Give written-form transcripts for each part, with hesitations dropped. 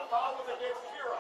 Foul was against Kira.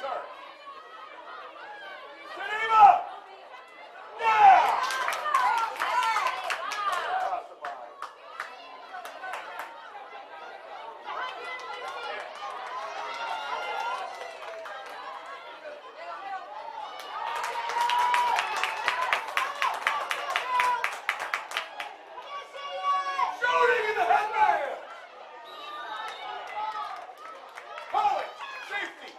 sir. Geneva! Yeah! Shooting in the headband! Call it! Safety!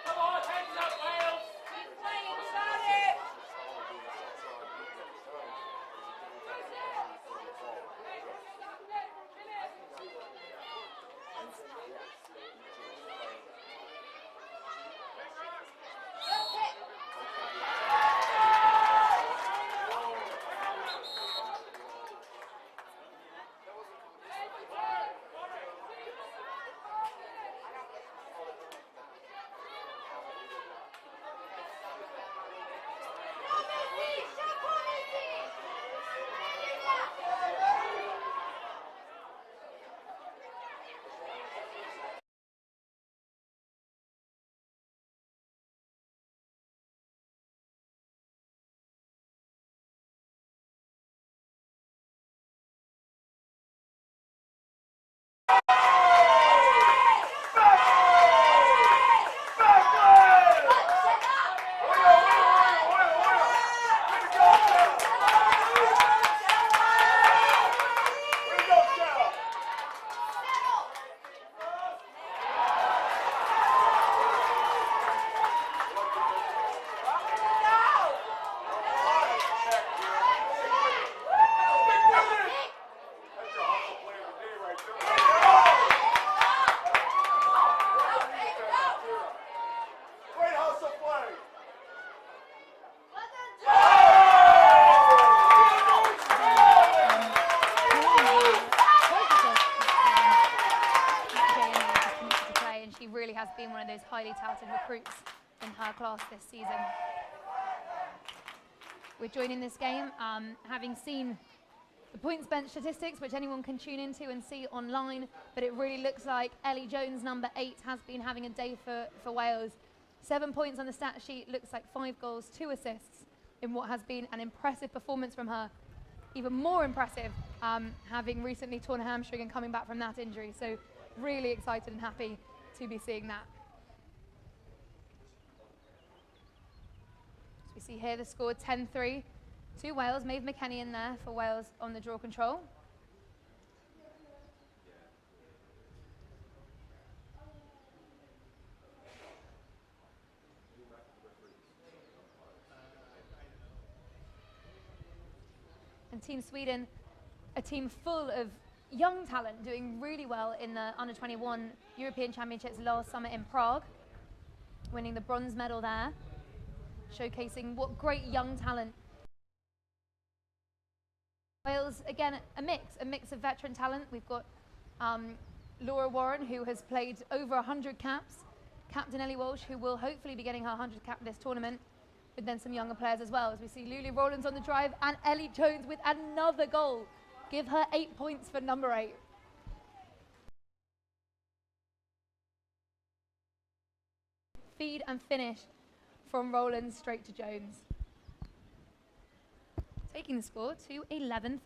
Come on, hands up, Wales! Keep playing, start it! Has been one of those highly touted recruits in her class this season. We're joining this game having seen the points bench statistics, which anyone can tune into and see online, but it really looks like Ellie Jones, number 8, has been having a day for Wales. 7 points on the stat sheet, looks like 5 goals, 2 assists in what has been an impressive performance from her. Even more impressive, having recently torn a hamstring and coming back from that injury. So really excited and happy to be seeing that. As we see here, the score 10-3 to Wales. Maeve McKennie in there for Wales on the draw control. And Team Sweden, a team full of young talent, doing really well in the Under-21 European Championships last summer in Prague, winning the bronze medal there, showcasing what great young talent. Wales, again, a mix of veteran talent. We've got Laura Warren, who has played over 100 caps, Captain Ellie Walsh, who will hopefully be getting her 100th cap this tournament, but then some younger players as well, as we see Lulu Rowlands on the drive and Ellie Jones with another goal. Give her 8 points for number 8. Feed and finish from Rowlands straight to Jones. Taking the score to 11-3.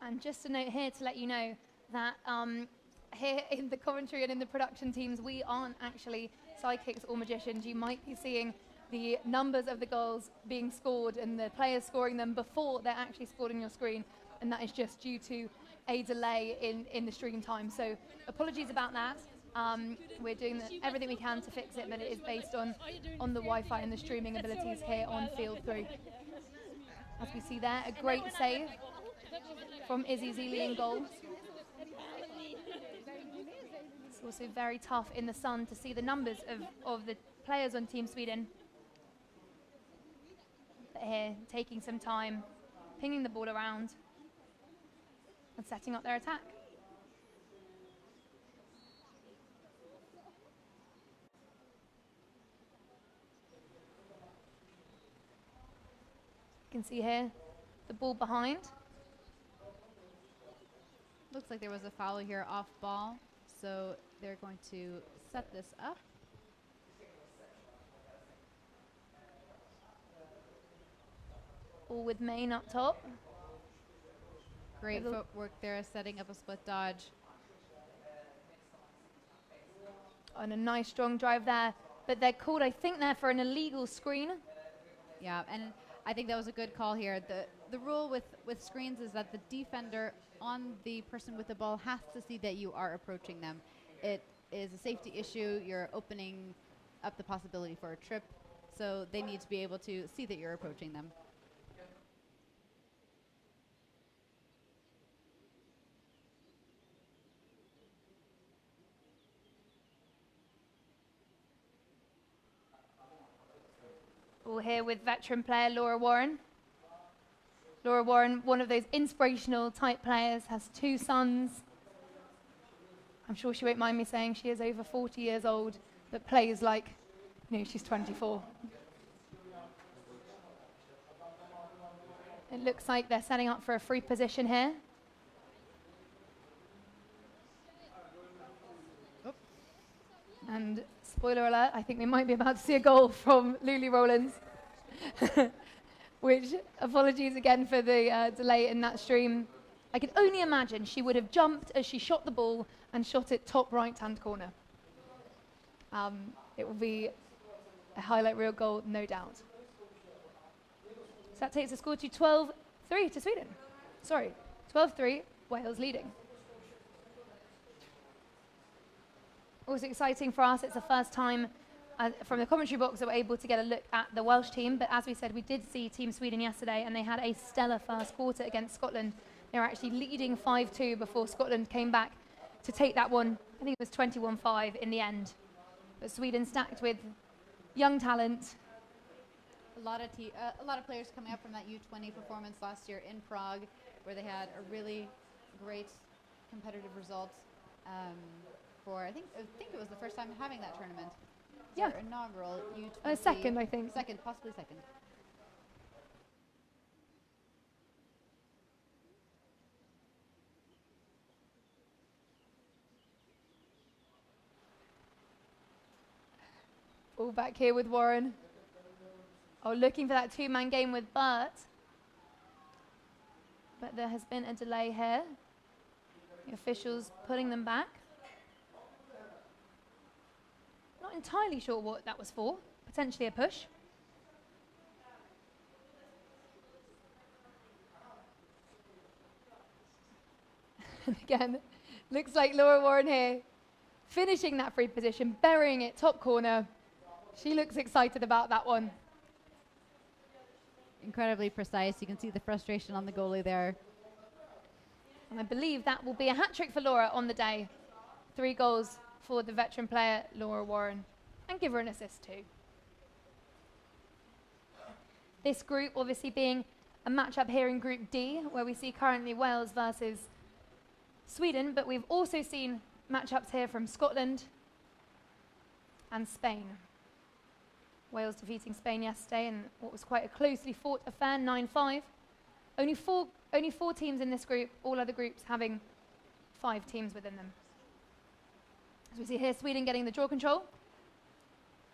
And just a note here to let you know that here in the commentary and in the production teams, we aren't actually psychics or magicians. You might be seeing the numbers of the goals being scored and the players scoring them before they're actually scored on your screen, and that is just due to a delay in the stream time. So apologies about that. We're doing everything we can to fix it, but it is based on the Wi-Fi and the streaming abilities here on Field 3. As we see there, a great save from Izzy Zealy in goal. It's also very tough in the sun to see the numbers of the players on Team Sweden. But here, taking some time, pinging the ball around and setting up their attack. can see here the ball behind. Looks like there was a foul here off ball, so they're going to set this up. Ball with Main up top. Great footwork there, setting up a split dodge. And a nice strong drive there, but they're called, I think, there for an illegal screen. Yeah, and I think that was a good call here. The rule with screens is that the defender on the person with the ball has to see that you are approaching them. It is a safety issue. You're opening up the possibility for a trip, so they need to be able to see that you're approaching them. All here with veteran player Laura Warren. Laura Warren, one of those inspirational type players, has 2 sons. I'm sure she won't mind me saying she is over 40 years old, but plays like, you know, she's 24. It looks like they're setting up for a free position here. Oop. And spoiler alert, I think we might be about to see a goal from Luli Rowlands. Which, apologies again for the delay in that stream. I can only imagine she would have jumped as she shot the ball and shot it top right-hand corner. It will be a highlight reel goal, no doubt. So that takes the score to 12-3 to Sweden. Sorry, 12-3, Wales leading. Also exciting for us, it's the first time from the commentary box that we're able to get a look at the Welsh team, but as we said, we did see Team Sweden yesterday and they had a stellar first quarter against Scotland. They were actually leading 5-2 before Scotland came back to take that one. I think it was 21-5 in the end. But Sweden stacked with young talent. A lot of players coming up from that U20 performance last year in Prague, where they had a really great competitive result for, I think it was the first time having that tournament. Yeah. Their inaugural U20. Second, I think. Second, possibly second. All back here with Warren. Oh, looking for that 2-man game with Burt. But there has been a delay here. The officials putting them back. Not entirely sure what that was for. Potentially a push. And again, looks like Laura Warren here, finishing that free position, burying it top corner. She looks excited about that one. Incredibly precise. You can see the frustration on the goalie there. And I believe that will be a hat-trick for Laura on the day. 3 goals for the veteran player, Laura Warren, and give her an assist too. This group obviously being a matchup here in Group D, where we see currently Wales versus Sweden, but we've also seen matchups here from Scotland and Spain. Wales defeating Spain yesterday in what was quite a closely fought affair, 9-5. Only four teams in this group, all other groups having 5 teams within them. As we see here, Sweden getting the draw control.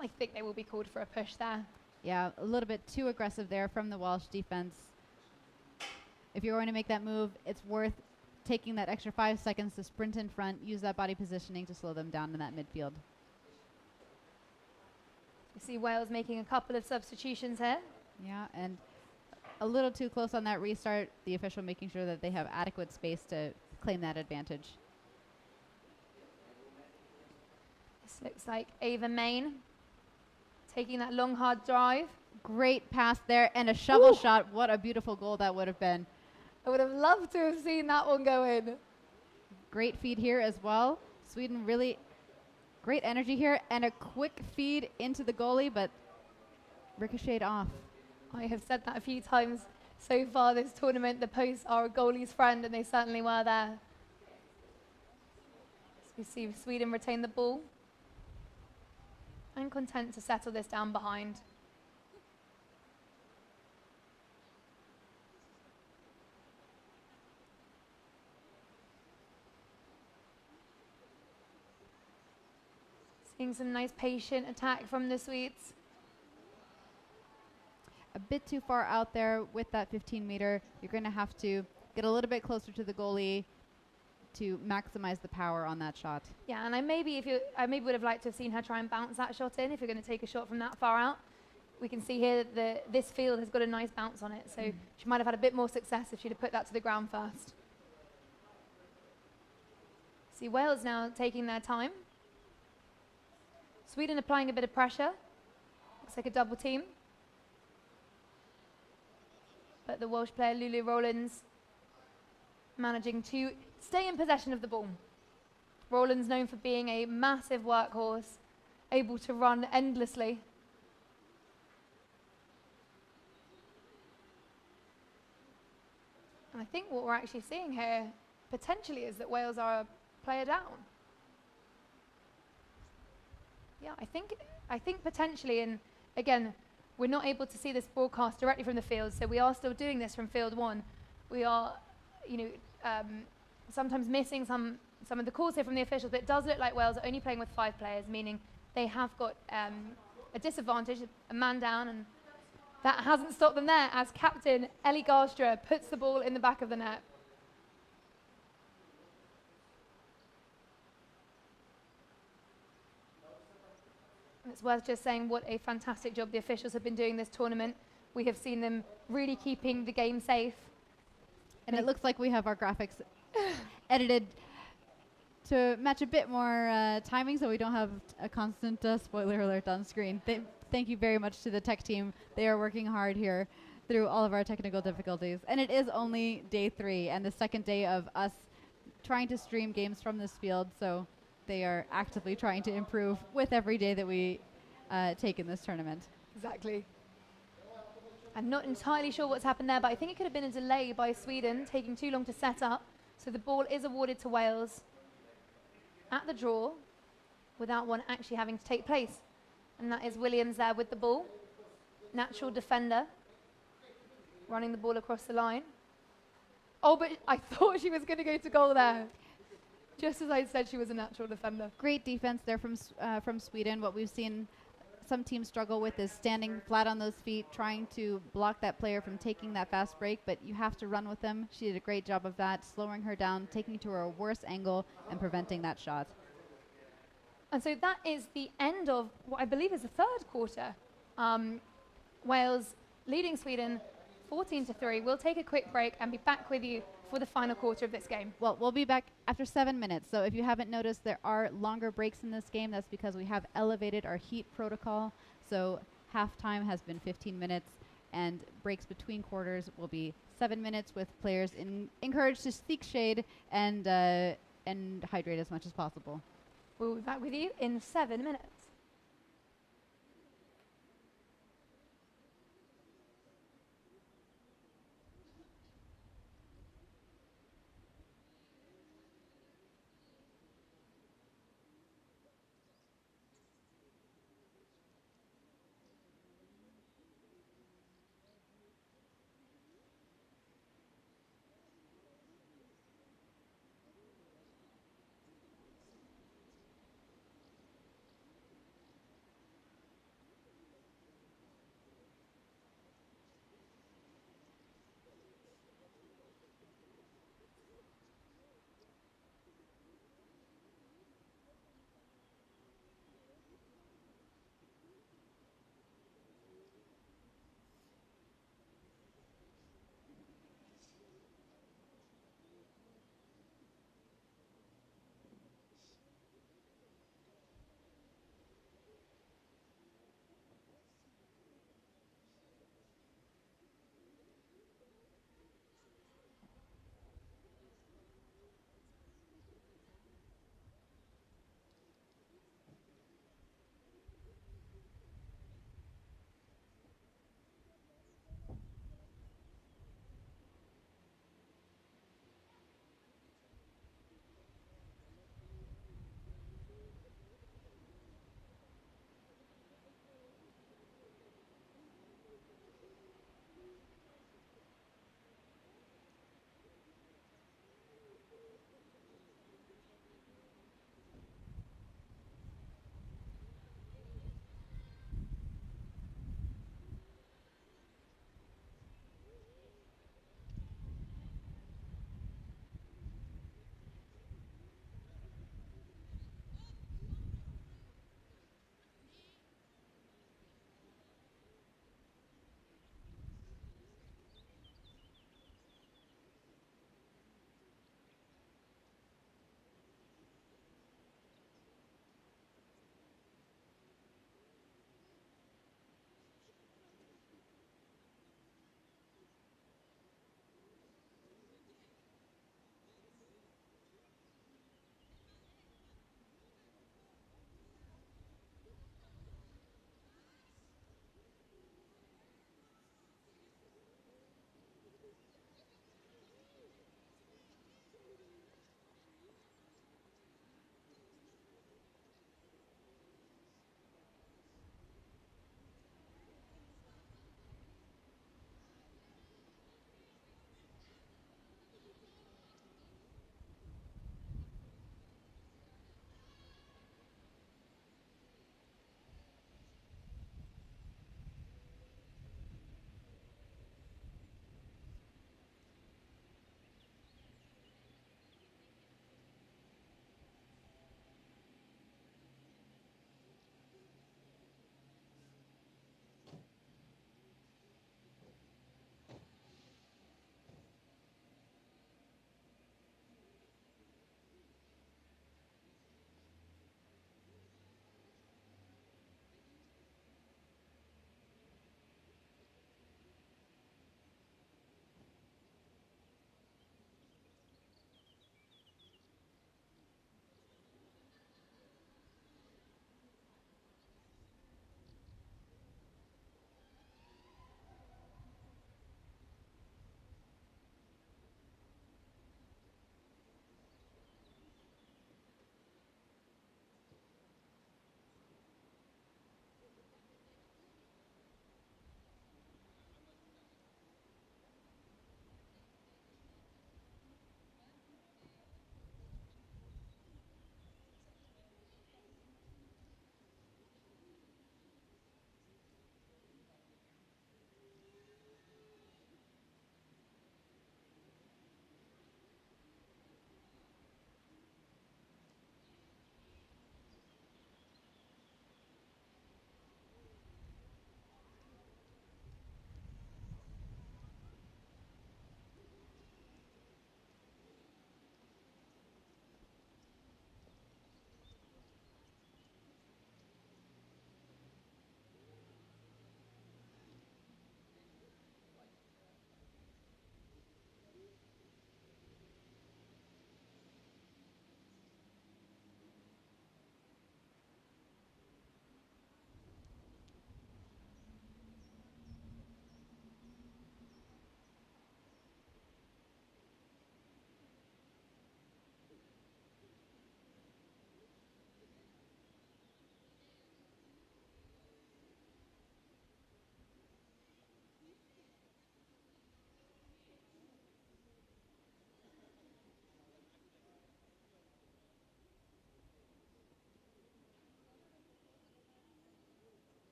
I think they will be called for a push there. Yeah, a little bit too aggressive there from the Welsh defense. If you're going to make that move, it's worth taking that extra 5 seconds to sprint in front, use that body positioning to slow them down in that midfield. You see Wales making a couple of substitutions here. Yeah, and a little too close on that restart, the official making sure that they have adequate space to claim that advantage. This looks like Ava Main taking that long, hard drive. Great pass there and a shovel shot. What a beautiful goal that would have been. I would have loved to have seen that one go in. Great feed here as well. Sweden really great energy here and a quick feed into the goalie, but ricocheted off. I have said that a few times so far this tournament. The posts are a goalie's friend, and they certainly were there. So we see Sweden retain the ball and content to settle this down behind. Seeing some nice patient attack from the Swedes. A bit too far out there with that 15-meter. You're going to have to get a little bit closer to the goalie to maximize the power on that shot. Yeah, and I maybe would have liked to have seen her try and bounce that shot in if you're going to take a shot from that far out. We can see here that this field has got a nice bounce on it, so she might have had a bit more success if she'd have put that to the ground first. See Wales now taking their time. Sweden applying a bit of pressure. Looks like a double team. But the Welsh player Lulu Rowlands managing to stay in possession of the ball. Rowlands known for being a massive workhorse, able to run endlessly. And I think what we're actually seeing here potentially is that Wales are a player down. Yeah, I think potentially, and again, we're not able to see this broadcast directly from the field, so we are still doing this from field one. We are, sometimes missing some of the calls here from the officials, but it does look like Wales are only playing with 5 players, meaning they have got a disadvantage, a man down, and that hasn't stopped them there as captain Ellie Garstra puts the ball in the back of the net. And it's worth just saying what a fantastic job the officials have been doing this tournament. We have seen them really keeping the game safe. And it looks like we have our graphics edited to match a bit more timing so we don't have a constant spoiler alert on screen. Thank you very much to the tech team. They are working hard here through all of our technical difficulties. And it is only day 3 and the second day of us trying to stream games from this field, so they are actively trying to improve with every day that we take in this tournament. Exactly. I'm not entirely sure what's happened there, but I think it could have been a delay by Sweden, taking too long to set up. So the ball is awarded to Wales at the draw without one actually having to take place. And that is Williams there with the ball. Natural defender. Running the ball across the line. Oh, but I thought she was going to go to goal there. Just as I said she was a natural defender. Great defense there from Sweden. What we've seen some teams struggle with is standing flat on those feet, trying to block that player from taking that fast break, but you have to run with them. She did a great job of that, slowing her down, taking to her a worse angle, and preventing that shot. And so that is the end of what I believe is the third quarter. Wales leading Sweden 14-3. We'll take a quick break and be back with you for the final quarter of this game. Well, we'll be back after 7 minutes. So if you haven't noticed, there are longer breaks in this game. That's because we have elevated our heat protocol. So halftime has been 15 minutes, and breaks between quarters will be 7 minutes, with players encouraged to seek shade and hydrate as much as possible. We'll be back with you in 7 minutes.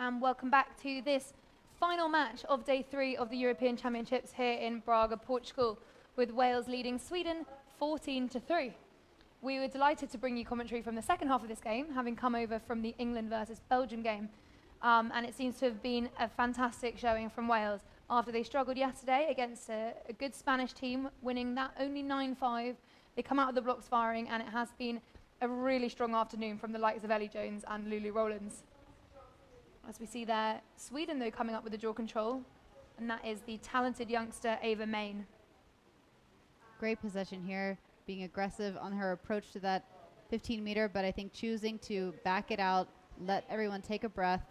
and welcome back to this final match of day 3 of the European Championships here in Braga, Portugal, with Wales leading Sweden 14-3. We were delighted to bring you commentary from the second half of this game, having come over from the England versus Belgium game, and it seems to have been a fantastic showing from Wales after they struggled yesterday against a good Spanish team, winning that only 9-5. They come out of the blocks firing, and it has been a really strong afternoon from the likes of Ellie Jones and Lulu Rowlands. As we see there, Sweden though coming up with the draw control, and that is the talented youngster Ava Main. Great possession here, being aggressive on her approach to that 15 meter, but I think choosing to back it out, let everyone take a breath.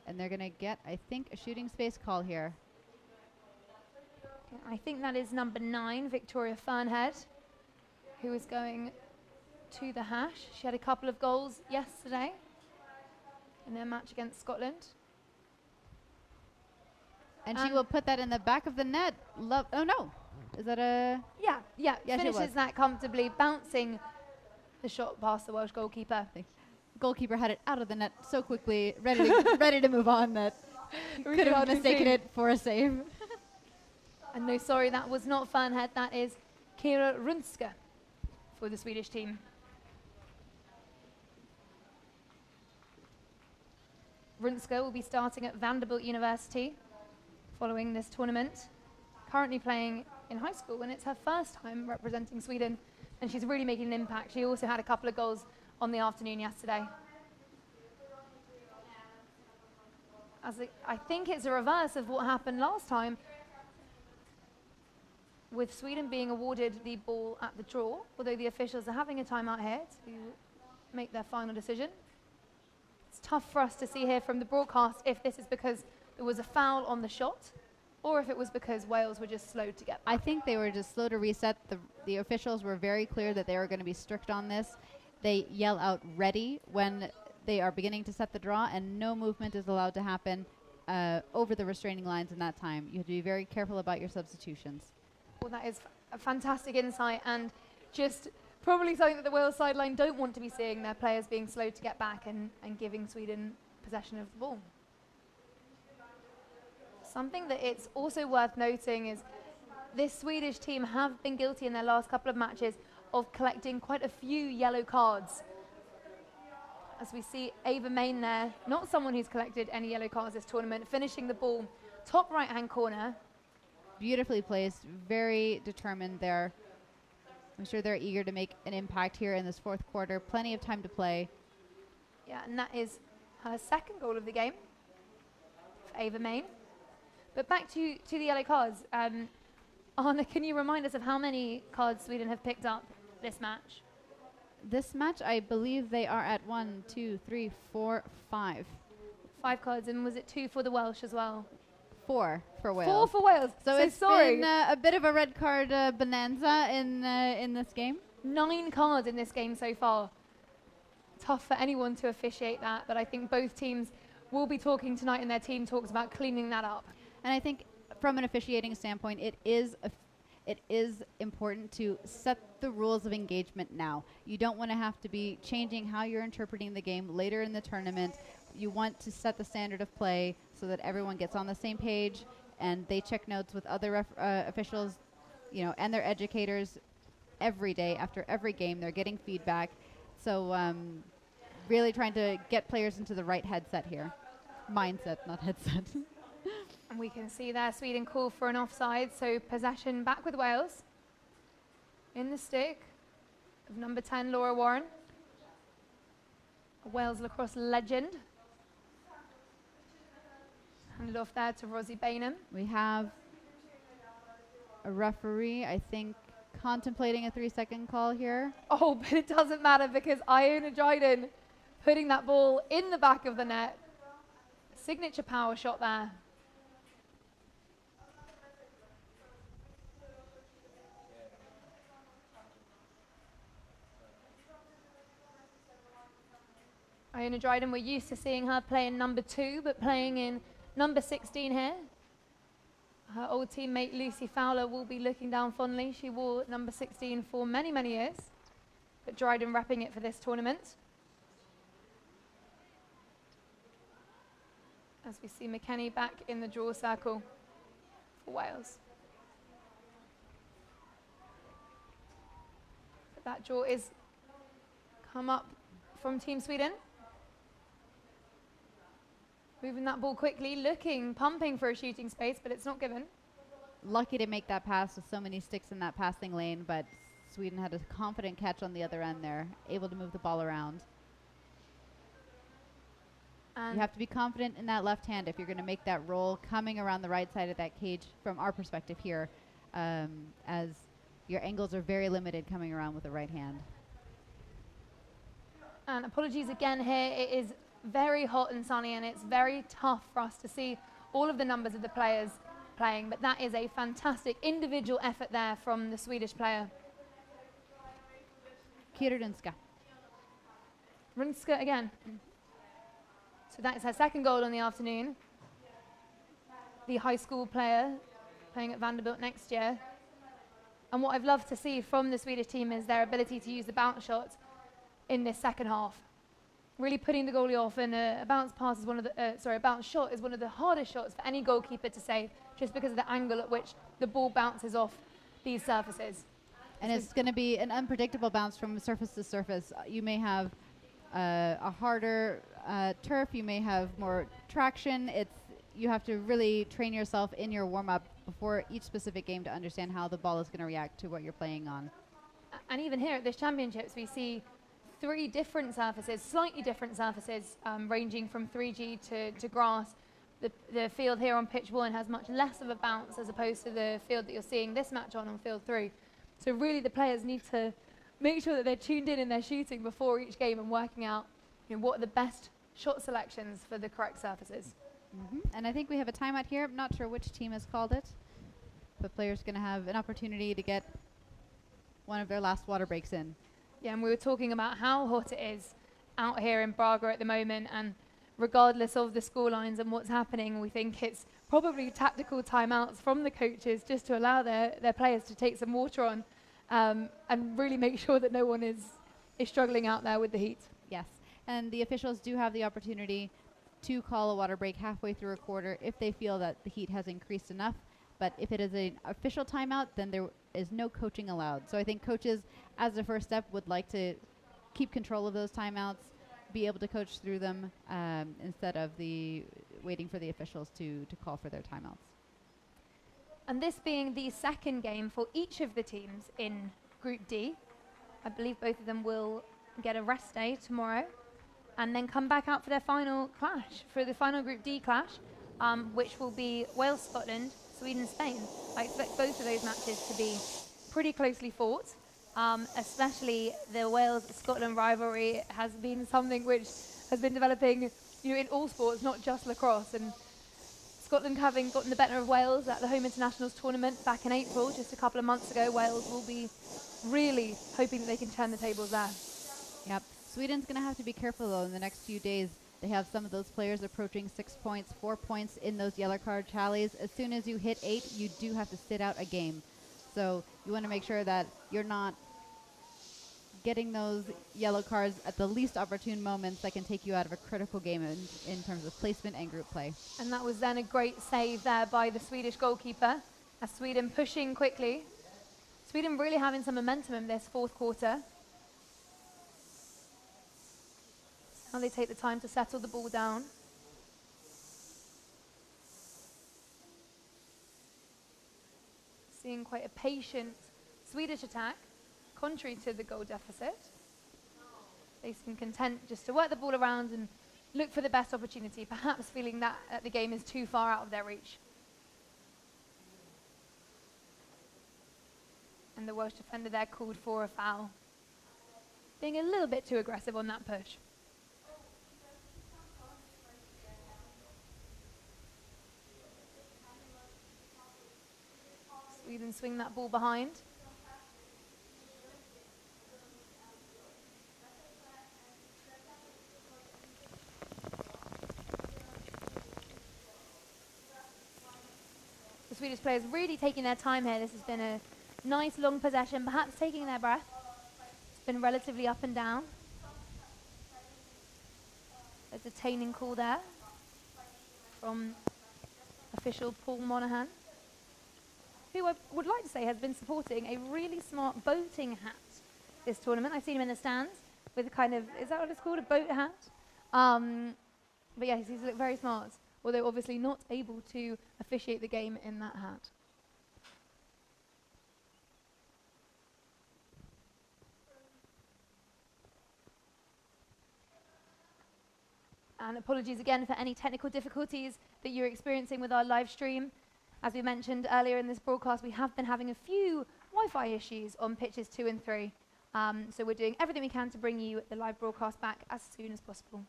And they're gonna get, I think, a shooting space call here. I think that is number 9, Victoria Fernhead, who is going to the hash. She had a couple of goals yesterday in their match against Scotland. And she will put that in the back of the net. Oh no, is that a? Yeah, she finishes was. that comfortably, bouncing the shot past the Welsh goalkeeper. Goalkeeper had it out of the net so quickly, ready to move on, that could have mistaken it for a save. And no, sorry, that was not Fernhead. That is Kira Runska for the Swedish team. Runska will be starting at Vanderbilt University following this tournament. Currently playing in high school, and it's her first time representing Sweden, and she's really making an impact. She also had a couple of goals on the afternoon yesterday. I think it's a reverse of what happened last time, with Sweden being awarded the ball at the draw, although the officials are having a timeout here to make their final decision. It's tough for us to see here from the broadcast if this is because there was a foul on the shot, or if it was because Wales were just slow to get back. I think they were just slow to reset. The officials were very clear that they were going to be strict on this. They yell out ready when they are beginning to set the draw, and no movement is allowed to happen over the restraining lines in that time. You have to be very careful about your substitutions. Well, that is a fantastic insight, and just probably something that the Wales sideline don't want to be seeing, their players being slow to get back and giving Sweden possession of the ball. Something that it's also worth noting is this Swedish team have been guilty in their last couple of matches of collecting quite a few yellow cards. As we see Ava Main there, not someone who's collected any yellow cards this tournament, finishing the ball top right-hand corner. Beautifully placed, very determined there. I'm sure they're eager to make an impact here in this fourth quarter. Plenty of time to play. Yeah, and that is her second goal of the game for Ava Main. But back to the yellow cards. Anna, can you remind us of how many cards Sweden have picked up this match? This match, I believe they are at 1, 2, 3, 4, 5. 5 cards, and was it 2 for the Welsh as well? 4 for Wales. 4 for Wales. So it's been a bit of a red card bonanza in this game. 9 cards in this game so far. Tough for anyone to officiate that, but I think both teams will be talking tonight in their team talks about cleaning that up. And I think from an officiating standpoint, it is important to set the rules of engagement now. You don't want to have to be changing how you're interpreting the game later in the tournament. You want to set the standard of play so that everyone gets on the same page and they check notes with other officials, and their educators every day after every game. They're getting feedback. So really trying to get players into the right headset here. Mindset, not headset. And we can see there Sweden call for an offside, so possession back with Wales. In the stick of number 10, Laura Warren, a Wales lacrosse legend. Handed off there to Rosie Bainham. We have a referee, I think, contemplating a 3-second call here. Oh, but it doesn't matter because Iona Dryden putting that ball in the back of the net. Signature power shot there. Iona Dryden, we're used to seeing her play in number 2, but playing in number 16 here. Her old teammate Lucy Fowler will be looking down fondly. She wore number 16 for many, many years, but Dryden repping it for this tournament. As we see McKenny back in the draw circle for Wales. But that draw is come up from Team Sweden. Moving that ball quickly, looking, pumping for a shooting space, but it's not given. Lucky to make that pass with so many sticks in that passing lane, but Sweden had a confident catch on the other end there, able to move the ball around. And you have to be confident in that left hand if you're going to make that roll coming around the right side of that cage from our perspective here, as your angles are very limited coming around with the right hand. And apologies again here, it is very hot and sunny and it's very tough for us to see all of the numbers of the players playing, but that is a fantastic individual effort there from the Swedish player. Kirunska. Runska again. So that is her second goal on the afternoon. The high school player playing at Vanderbilt next year. And what I've loved to see from the Swedish team is their ability to use the bounce shots in this second half. Really putting the goalie off, and a bounce pass is a bounce shot is one of the hardest shots for any goalkeeper to save, just because of the angle at which the ball bounces off these surfaces. And it's going to be an unpredictable bounce from surface to surface. You may have a harder turf, you may have more traction. You have to really train yourself in your warm-up before each specific game to understand how the ball is going to react to what you're playing on. And even here at this championships, we see 3 different surfaces, slightly different surfaces, ranging from 3G to grass. The field here on pitch 1 has much less of a bounce as opposed to the field that you're seeing this match on field 3. So really the players need to make sure that they're tuned in their shooting before each game and working out, what are the best shot selections for the correct surfaces. And I think we have a timeout here. I'm not sure which team has called it, but players going to have an opportunity to get one of their last water breaks in. Yeah, and we were talking about how hot it is out here in Braga at the moment, and regardless of the score lines and what's happening, we think it's probably tactical timeouts from the coaches just to allow their players to take some water on and really make sure that no one is struggling out there with the heat. Yes, and the officials do have the opportunity to call a water break halfway through a quarter if they feel that the heat has increased enough. But if it is an official timeout, then there is no coaching allowed. So I think coaches, as a first step, would like to keep control of those timeouts, be able to coach through them instead of waiting for the officials to call for their timeouts. And this being the second game for each of the teams in Group D, I believe both of them will get a rest day tomorrow and then come back out for their final clash, for the final Group D clash, which will be Wales-Scotland, Sweden-Spain. I expect both of those matches to be pretty closely fought, especially the Wales-Scotland rivalry has been something which has been developing in all sports, not just lacrosse. And Scotland having gotten the better of Wales at the Home Internationals tournament back in April, just a couple of months ago, Wales will be really hoping that they can turn the tables there. Yep. Sweden's going to have to be careful, though, in the next few days. They have some of those players approaching 6 points, 4 points in those yellow card tallies. As soon as you hit 8, you do have to sit out a game. So you want to make sure that you're not getting those yellow cards at the least opportune moments that can take you out of a critical game in terms of placement and group play. And that was then a great save there by the Swedish goalkeeper, as Sweden pushing quickly. Sweden really having some momentum in this fourth quarter. Now they take the time to settle the ball down. Seeing quite a patient Swedish attack, contrary to the goal deficit. They seem content just to work the ball around and look for the best opportunity, perhaps feeling that the game is too far out of their reach. And the Welsh defender there called for a foul, being a little bit too aggressive on that push. Sweden swing that ball behind. The Swedish players really taking their time here. This has been a nice long possession, perhaps taking their breath. It's been relatively up and down. A detaining call there. from official Paul Monaghan, who I would like to say has been supporting a really smart boating hat this tournament. I've seen him in the stands with a kind of, is that what it's called, a boat hat? But yes, he's looked very smart, although obviously not able to officiate the game in that hat. And apologies again for any technical difficulties that you're experiencing with our live stream. As we mentioned earlier in this broadcast, we have been having a few Wi-Fi issues on pitches 2 and 3. So we're doing everything we can to bring you the live broadcast back as soon as possible.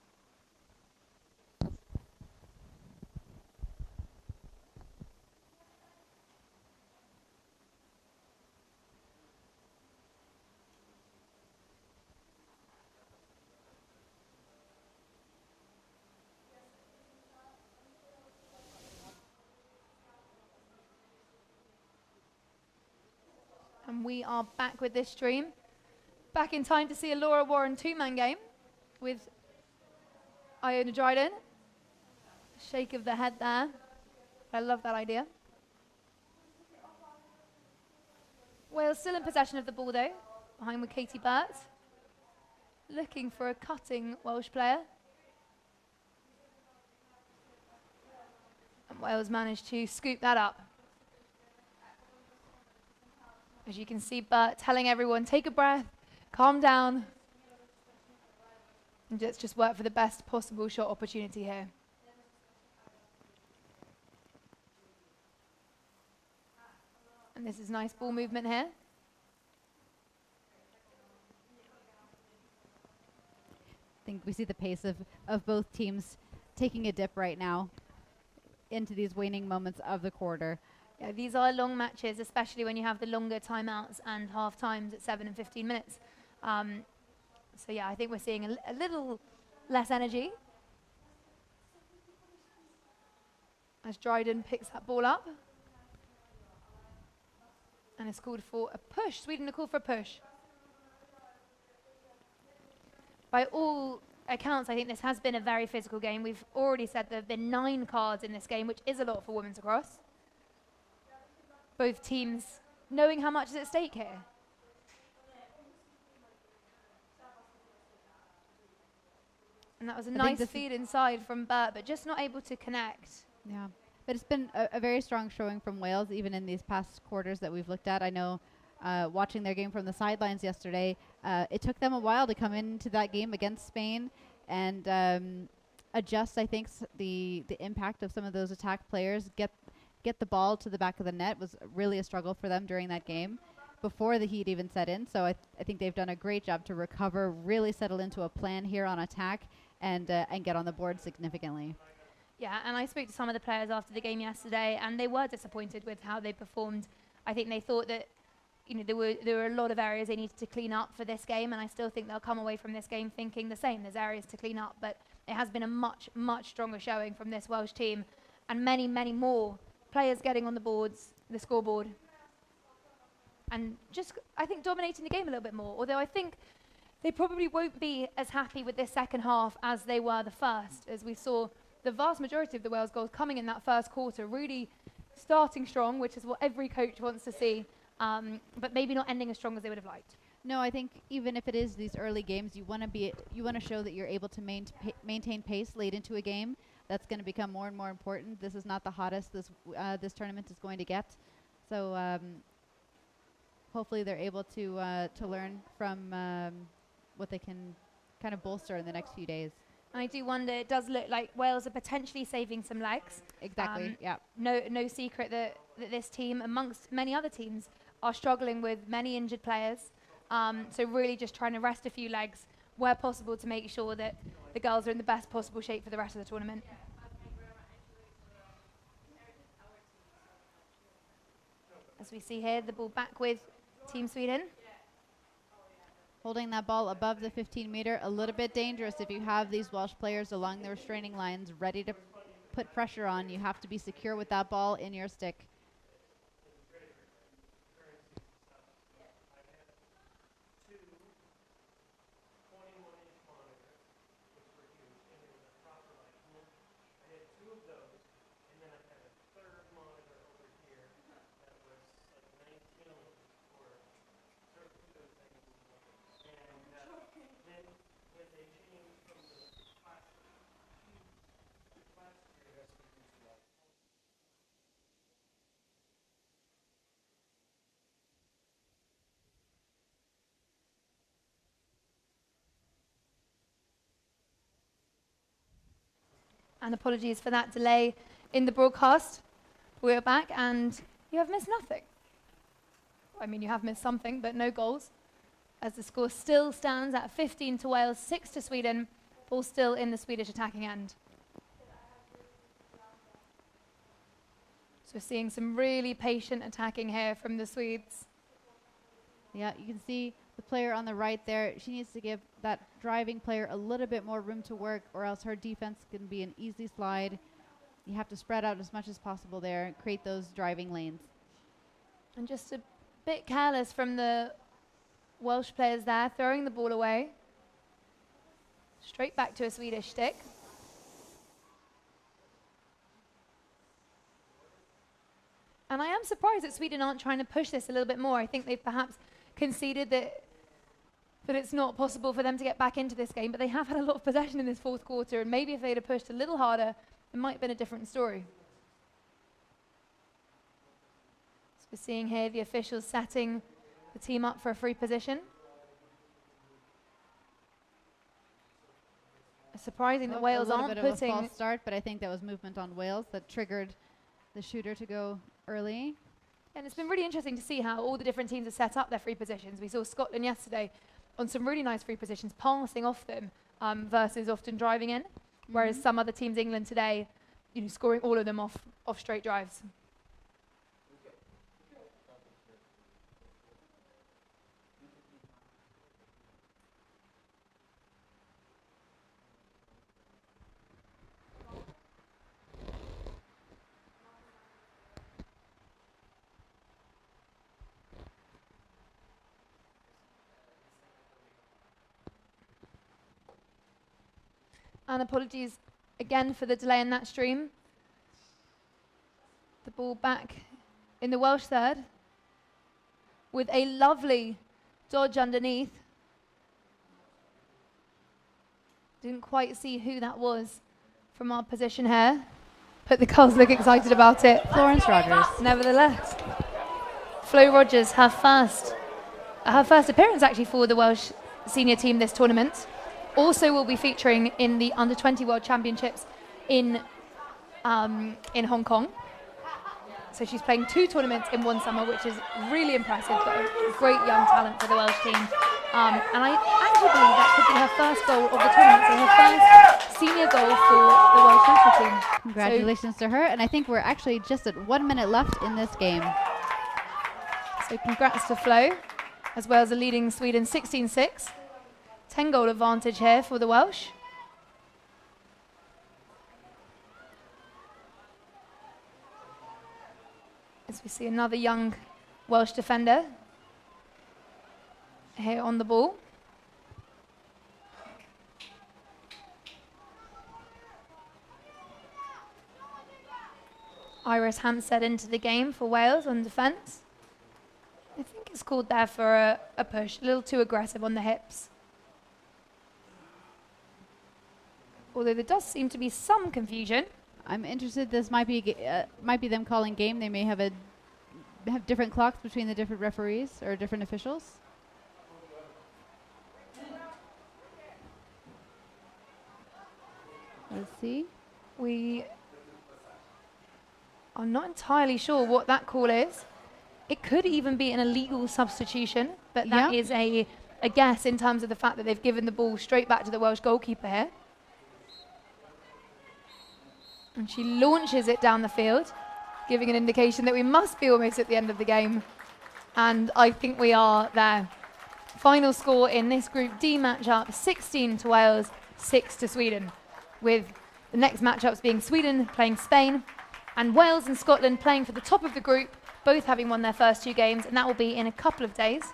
And we are back with this stream. Back in time to see a Laura Warren two-man game with Iona Dryden. Shake of the head there. I love that idea. Wales still in possession of the ball though, behind with Katie Burt. Looking for a cutting Welsh player. And Wales managed to scoop that up. As you can see, Burt telling everyone, take a breath, calm down, and let's just work for the best possible shot opportunity here. And this is nice ball movement here. I think we see the pace of both teams taking a dip right now into these waning moments of the quarter. Yeah, these are long matches, especially when you have the longer timeouts and half times at 7 and 15 minutes. So yeah, I think we're seeing a little less energy as Dryden picks that ball up. And it's called for a push. Sweden are called for a push. By all accounts, I think this has been a very physical game. We've already said there have been 9 cards in this game, which is a lot for women's lacrosse. Both teams knowing how much is at stake here. And that was a nice feed inside from Burt, but just not able to connect. Yeah, but it's been a very strong showing from Wales, even in these past quarters that we've looked at. I know watching their game from the sidelines yesterday, it took them a while to come into that game against Spain and adjust, I think, the impact of some of those attack players, get the ball to the back of the net was really a struggle for them during that game before the heat even set in. So I think they've done a great job to recover, really settle into a plan here on attack and get on the board significantly. Yeah, and I spoke to some of the players after the game yesterday, and they were disappointed with how they performed. I think they thought that, you know, there were a lot of areas they needed to clean up for this game, and I still think they'll come away from this game thinking the same. There's areas to clean up, but it has been a much, much stronger showing from this Welsh team, and many, many more players getting on the boards, the scoreboard, and just, I think, dominating the game a little bit more. Although I think they probably won't be as happy with this second half as they were the first, as we saw the vast majority of the Wales goals coming in that first quarter, really starting strong, which is what every coach wants to see, but maybe not ending as strong as they would have liked. No, I think even if it is these early games, you want to show that you're able to maintain pace late into a game. That's going to become more and more important. This is not the hottest this tournament is going to get, so hopefully they're able to learn from what they can kind of bolster in the next few days. And I do wonder, it does look like Wales are potentially saving some legs. Exactly, yeah. No secret that this team, amongst many other teams, are struggling with many injured players. So really just trying to rest a few legs where possible to make sure that the girls are in the best possible shape for the rest of the tournament. As we see here, the ball back with Team Sweden. Holding that ball above the 15-meter, a little bit dangerous if you have these Welsh players along the restraining lines ready to put pressure on. You have to be secure with that ball in your stick. And apologies for that delay in the broadcast. We're back and you have missed nothing. I mean, you have missed something, but no goals. As the score still stands at 15 to Wales, 6 to Sweden, ball still in the Swedish attacking end. So we're seeing some really patient attacking here from the Swedes. Yeah, you can see the player on the right there. She needs to give that driving player a little bit more room to work, or else her defense can be an easy slide. You have to spread out as much as possible there and create those driving lanes. And just a bit careless from the Welsh players there, throwing the ball away. Straight back to a Swedish stick. And I am surprised that Sweden aren't trying to push this a little bit more. I think they've perhaps conceded that it's not possible for them to get back into this game, but they have had a lot of possession in this fourth quarter, and maybe if they'd have pushed a little harder, it might have been a different story. So we're seeing here the officials setting the team up for a free position. Surprising that Wales aren't putting... A bit of a false start, but I think that was movement on Wales that triggered the shooter to go early. And it's been really interesting to see how all the different teams have set up their free positions. We saw Scotland yesterday on some really nice free positions, passing off them versus often driving in, whereas some other teams, England today, scoring all of them off straight drives. And apologies again for the delay in that stream. The ball back in the Welsh third with a lovely dodge underneath. Didn't quite see who that was from our position here, but the girls look excited about it. Florence Rogers. Nevertheless, Flo Rogers, her first appearance actually for the Welsh senior team this tournament. Also will be featuring in the Under-20 World Championships in Hong Kong. So she's playing 2 tournaments in one summer, which is really impressive. Got a great young talent for the Welsh team. And I actually believe that could be her first goal of the tournament, so her first senior goal for the Welsh national team. Congratulations to her, and I think we're actually just at 1 minute left in this game. So congrats to Flo, as well as a leading Sweden 16-6. 10-goal advantage here for the Welsh. As we see another young Welsh defender here on the ball. Iris Hampstead into the game for Wales on defence. I think it's called there for a push, a little too aggressive on the hips. Although there does seem to be some confusion. I'm interested. This might be them calling game. They may have different clocks between the different referees or different officials. Let's see. We are not entirely sure what that call is. It could even be an illegal substitution, but that is a guess in terms of the fact that they've given the ball straight back to the Welsh goalkeeper here. And she launches it down the field, giving an indication that we must be almost at the end of the game. And I think we are there. Final score in this Group D matchup, 16 to Wales, 6 to Sweden. With the next matchups being Sweden playing Spain, and Wales and Scotland playing for the top of the group, both having won their first 2 games, and that will be in a couple of days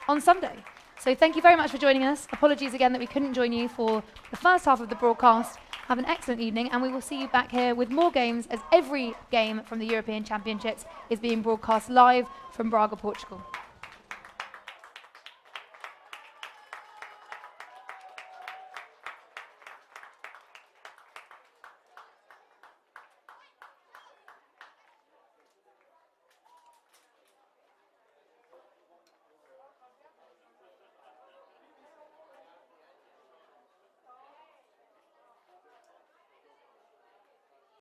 on Sunday. So thank you very much for joining us. Apologies again that we couldn't join you for the first half of the broadcast. Have an excellent evening, and we will see you back here with more games, as every game from the European Championships is being broadcast live from Braga, Portugal.